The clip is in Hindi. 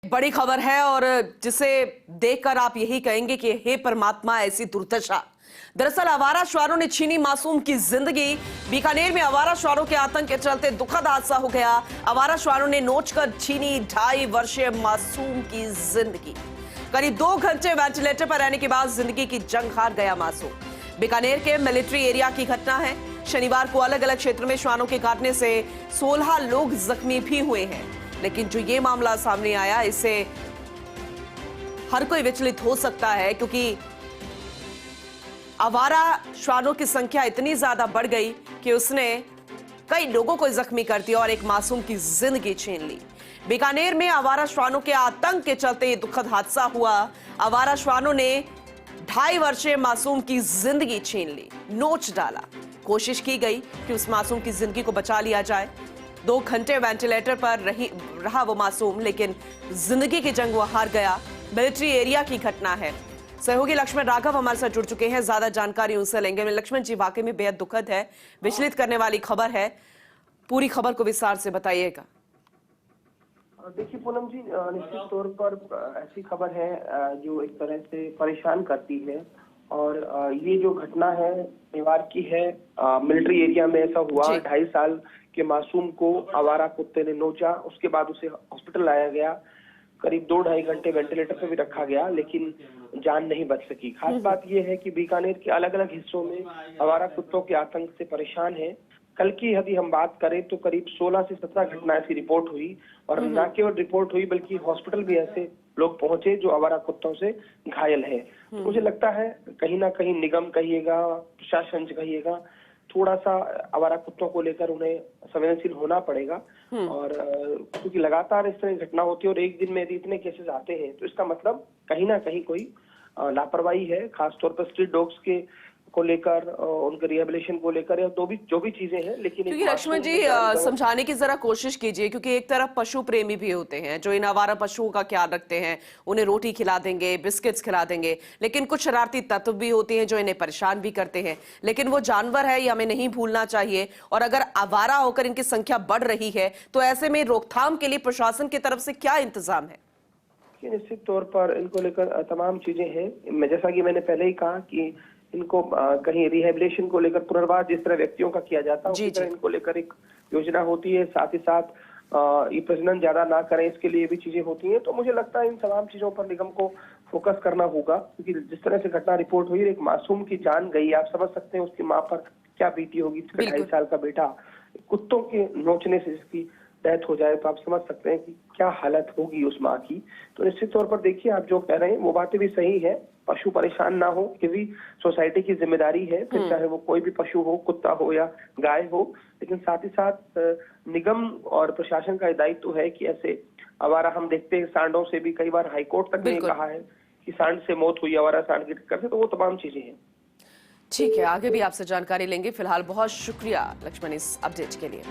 बड़ी खबर है और जिसे देखकर आप यही कहेंगे कि हे परमात्मा ऐसी दुर्दशा। दरअसल आवारा श्वानों ने छीनी मासूम की जिंदगी। बीकानेर में आवारा श्वानों के आतंक के चलते दुखद हादसा हो गया। आवारा श्वानों ने नोचकर छीनी 2.5 वर्षीय मासूम की जिंदगी। करीब 2 घंटे वेंटिलेटर पर रहने के बाद जिंदगी की जंग हार गया मासूम। बीकानेर के मिलिट्री एरिया की घटना है। शनिवार को अलग अलग क्षेत्र में श्वानों के काटने से 16 लोग जख्मी भी हुए हैं। लेकिन जो ये मामला सामने आया, इससे हर कोई विचलित हो सकता है, क्योंकि आवारा श्वानों की संख्या इतनी ज्यादा बढ़ गई कि उसने कई लोगों को जख्मी कर दिया और एक मासूम की जिंदगी छीन ली। बीकानेर में आवारा श्वानों के आतंक के चलते ये दुखद हादसा हुआ। आवारा श्वानों ने 2.5 वर्षीय मासूम की जिंदगी छीन ली, नोच डाला। कोशिश की गई कि उस मासूम की जिंदगी को बचा लिया जाए। 2 घंटे वेंटिलेटर पर रहा वो मासूम, लेकिन जिंदगी की जंग वो हार गया। मिलिट्री एरिया की घटना है। सहयोगी लक्ष्मण राघव हमारे साथ जुड़ चुके हैं, ज्यादा जानकारी उनसे लेंगे। लक्ष्मण जी, वाकई में बेहद दुखद है, विचलित करने वाली खबर है। पूरी खबर को विस्तार से बताइएगा। देखिए पूनम जी, निश्चित तौर पर ऐसी खबर है जो एक तरह से परेशान करती है। और ये जो घटना है शनिवार की है। मिलिट्री एरिया में ऐसा हुआ। 2.5 साल के मासूम को आवारा कुत्ते ने नोचा, उसके बाद उसे हॉस्पिटल लाया गया। करीब 2-2.5 घंटे वेंटिलेटर पे भी रखा गया, लेकिन जान नहीं बच सकी। खास बात यह है कि बीकानेर के अलग अलग हिस्सों में आवारा कुत्तों के आतंक से परेशान है। कल की यदि हम बात करें तो करीब 16 से 17 घटनाएं ऐसी रिपोर्ट हुई, और न केवल रिपोर्ट हुई बल्कि हॉस्पिटल भी ऐसे लोग पहुंचे जो आवारा कुत्तों से घायल है। तो मुझे लगता है कहीं ना कहीं निगम कहिएगा, प्रशासन कहिएगा, थोड़ा सा आवारा कुत्तों को लेकर उन्हें संवेदनशील होना पड़ेगा। और क्योंकि लगातार इस तरह की घटना होती है और एक दिन में यदि इतने केसेस आते हैं तो इसका मतलब कहीं ना कहीं कोई लापरवाही है, खासतौर पर स्ट्रीट डॉग्स के को लेकर, उनके रिहेबिलिटेशन को लेकर, या जो भी चीजें हैं। लेकिन क्योंकि लक्ष्मण जी समझाने की जरा कोशिश कीजिए, क्योंकि एक तरफ पशु प्रेमी भी होते हैं जो इन आवारा पशुओं का ख्याल रखते हैं, उन्हें रोटी खिला देंगे, बिस्किट्स खिला देंगे, लेकिन कुछ शरारती तत्व भी होते हैं जो इन्हें परेशान भी करते हैं। लेकिन वो जानवर है, ये हमें नहीं भूलना चाहिए। और अगर आवारा होकर इनकी संख्या बढ़ रही है तो ऐसे में रोकथाम के लिए प्रशासन की तरफ से क्या इंतजाम है? निश्चित तौर पर इनको लेकर तमाम चीजें हैं। जैसा कि मैंने पहले ही कहा कि इनको कहीं रिहेबिलिटेशन को लेकर, पुनर्वास जिस तरह व्यक्तियों का किया जाता है उसी तरह इनको लेकर एक योजना होती है। साथ ही साथ ये प्रजनन ज्यादा ना करें, इसके लिए भी चीजें होती हैं। तो मुझे लगता है इन तमाम चीजों पर निगम को फोकस करना होगा, क्योंकि जिस तरह से घटना रिपोर्ट हुई, एक मासूम की जान गई। आप समझ सकते हैं उसकी माँ पर क्या बीती होगी। 2.5 साल का बेटा कुत्तों के नोचने से जिसकी डेथ हो जाए, तो आप समझ सकते हैं कि क्या हालत होगी उस माँ की। तो निश्चित तौर पर देखिए, आप जो कह रहे हैं वो बातें भी सही है। पशु परेशान ना हो, ये भी सोसाइटी की जिम्मेदारी है, फिर चाहे वो कोई भी पशु हो, कुत्ता हो या गाय हो। लेकिन साथ ही साथ निगम और प्रशासन का दायित्व है कि ऐसे आवारा, हम देखते हैं सांडों से भी कई बार हाईकोर्ट तक ने कहा है कि सांड से मौत हुई आवारा सांड की टक्कर से। तो वो तमाम चीजें हैं। ठीक है, आगे भी आपसे जानकारी लेंगे। फिलहाल बहुत शुक्रिया लक्ष्मण इस अपडेट के लिए।